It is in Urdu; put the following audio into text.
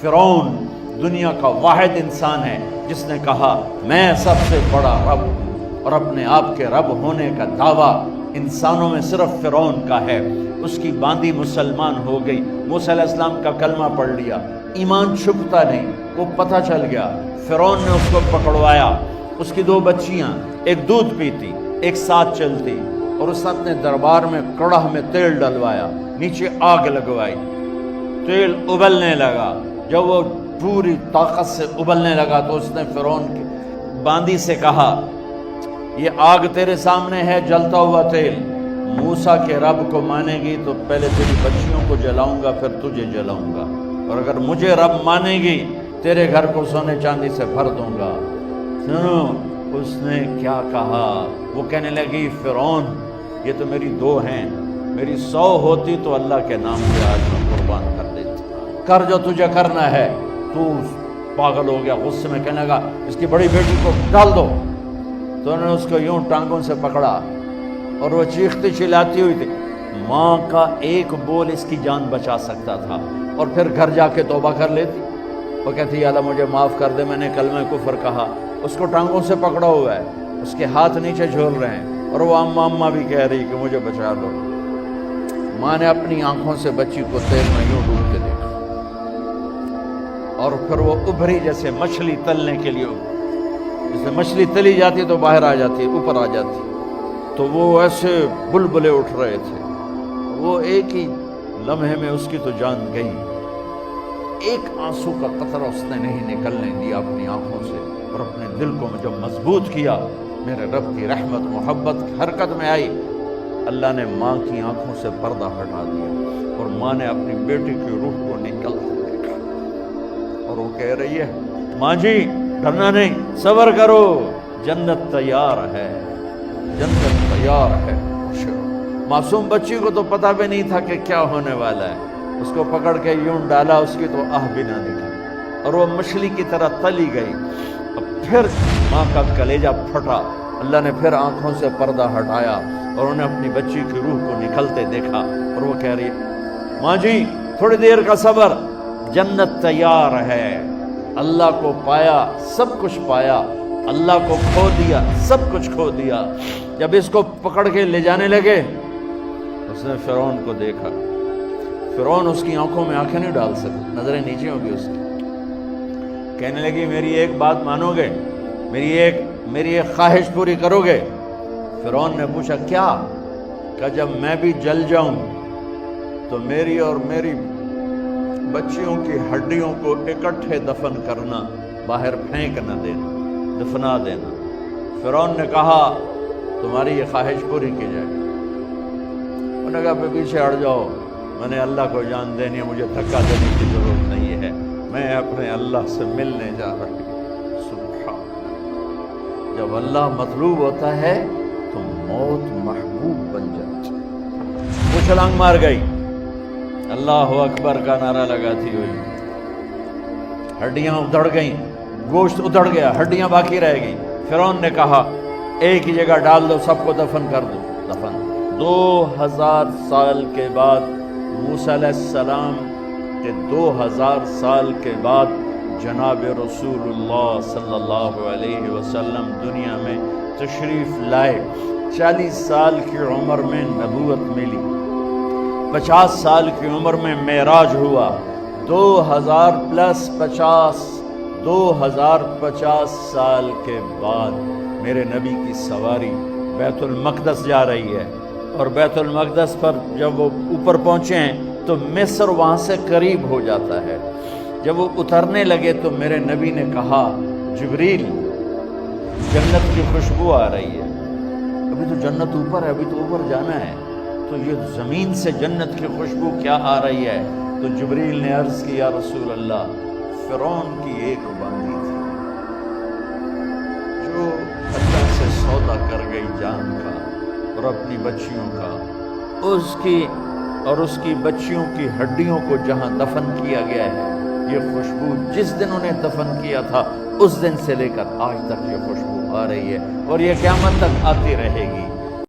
فرعون دنیا کا واحد انسان ہے جس نے کہا میں سب سے بڑا رب ہوں، اور اپنے آپ کے رب ہونے کا دعویٰ انسانوں میں صرف فرعون کا ہے۔ اس کی باندی مسلمان ہو گئی، موسیٰ علیہ السلام کا کلمہ پڑھ لیا، ایمان چھپتا نہیں، وہ پتہ چل گیا۔ فرعون نے اس کو پکڑوایا، اس کی 2 بچیاں، ایک دودھ پیتی ایک ساتھ چلتی، اور اس اپنے دربار میں کڑاہ میں تیل ڈلوایا، نیچے آگ لگوائی، تیل ابلنے لگا۔ جب وہ پوری طاقت سے ابلنے لگا تو اس نے فرعون کی باندی سے کہا یہ آگ تیرے سامنے ہے، جلتا ہوا تیل، موسیٰ کے رب کو مانے گی تو پہلے تیری بچیوں کو جلاؤں گا پھر تجھے جلاؤں گا، اور اگر مجھے رب مانے گی تیرے گھر کو سونے چاندی سے بھر دوں گا۔ سنو اس نے کیا کہا، وہ کہنے لگی فرعون یہ تو میری 2 ہیں، میری 100 ہوتی تو اللہ کے نام پہ آج میں قربان کر دیتی، کر جو تجھے کرنا ہے۔ تو پاگل ہو گیا، غصے میں کہنے لگا اس کی بڑی بیٹی کو ڈال دو۔ تو انہوں نے اس کو یوں ٹانگوں سے پکڑا اور وہ چیختی چلاتی ہوئی تھی۔ ماں کا ایک بول اس کی جان بچا سکتا تھا، اور پھر گھر جا کے توبہ کر لیتی۔ وہ کہتی یا اللہ مجھے معاف کر دے، میں نے کلمہ کفر کہا۔ اس کو ٹانگوں سے پکڑا ہوا ہے، اس کے ہاتھ نیچے جھول رہے ہیں، اور وہ اماں اماں بھی کہہ رہی کہ مجھے بچا لو۔ ماں نے اپنی آنکھوں سے بچی کو تیل میں یوں ڈوب کے دیکھا، اور پھر وہ ابھری جیسے مچھلی تلنے کے لیے، جیسے مچھلی تلی جاتی تو باہر آ جاتی، اوپر آ جاتی، تو وہ ایسے بلبلے اٹھ رہے تھے۔ وہ ایک ہی لمحے میں اس کی تو جان گئی، ایک آنسو کا قطرہ اس نے نہیں نکلنے دیا اپنی آنکھوں سے، اور اپنے دل کو جب مضبوط کیا، میرے رب کی رحمت محبت حرکت میں آئی۔ اللہ نے ماں کی آنکھوں سے پردہ ہٹا دیا، اور ماں نے اپنی بیٹی کی روح کو نکلتے دیکھا، اور وہ کہہ رہی ہے ماں جی ڈرنا نہیں، صبر کرو، جنت تیار ہے، جنت تیار ہے۔ معصوم بچی کو تو پتہ بھی نہیں تھا کہ کیا ہونے والا ہے، اس کو پکڑ کے یوں ڈالا، اس کی تو آہ بھی نہ نکلی، اور وہ مچھلی کی طرح تلی گئی۔ اب پھر ماں کا کلیجہ پھٹا، اللہ نے پھر آنکھوں سے پردہ ہٹایا، اور انہیں اپنی بچی کی روح کو نکلتے دیکھا، اور وہ کہہ رہی ہے ماں جی تھوڑی دیر کا صبر، جنت تیار ہے۔ اللہ کو پایا سب کچھ پایا، اللہ کو کھو دیا سب کچھ کھو دیا۔ جب اس کو پکڑ کے لے جانے لگے، اس نے فرعون کو دیکھا۔ فرعون اس کی آنکھوں میں آنکھیں نہیں ڈال سکتا، نظریں نیچے ہو گئی اس کی۔ کہنے لگی میری ایک بات مانو گے، میری ایک خواہش پوری کرو گے؟ فرعون نے پوچھا کیا؟ کہ جب میں بھی جل جاؤں تو میری اور میری بچیوں کی ہڈیوں کو اکٹھے دفن کرنا، باہر پھینک نہ دینا، دفنا دینا۔ فرعون نے کہا تمہاری یہ خواہش پوری کی جائے۔ انہوں نے کہا پیچھے ہٹ جاؤ، میں نے اللہ کو جان دینی ہے، مجھے دھکا دینے کی ضرورت نہیں ہے، میں اپنے اللہ سے ملنے جا رہی ہوں۔ سبحان اللہ، جب اللہ مطلوب ہوتا ہے تو موت محبوب بن جاتی۔ وہ چھلانگ مار گئی، اللہ اکبر کا نعرہ لگاتی ہوئی، ہڈیاں ادھڑ گئیں، گوشت ادھڑ گیا، ہڈیاں باقی رہ گئی۔ فرعون نے کہا ایک ہی جگہ ڈال دو، سب کو دفن کر دو۔ دفن 2000 سال کے بعد، موسیٰ علیہ السلام کے 2000 سال کے بعد جناب رسول اللہ صلی اللہ علیہ وسلم دنیا میں تشریف لائے۔ 40 سال کی عمر میں نبوت ملی، 50 سال کی عمر میں معراج ہوا، 2050 سال کے بعد میرے نبی کی سواری بیت المقدس جا رہی ہے، اور بیت المقدس پر جب وہ اوپر پہنچے ہیں تو مصر وہاں سے قریب ہو جاتا ہے۔ جب وہ اترنے لگے تو میرے نبی نے کہا جبریل جنت کی خوشبو آ رہی ہے، ابھی تو جنت اوپر ہے، ابھی تو اوپر جانا ہے، تو یہ زمین سے جنت کی خوشبو کیا آ رہی ہے؟ تو جبریل نے عرض کی یا رسول اللہ فرعون کی ایک باندی تھی جو اللہ سے سودا کر گئی جان کا اور اپنی بچیوں کا، اس کی بچیوں کی ہڈیوں کو جہاں دفن کیا گیا ہے، یہ خوشبو جس دن انہیں دفن کیا تھا اس دن سے لے کر آج تک یہ خوشبو آ رہی ہے، اور یہ قیامت تک آتی رہے گی۔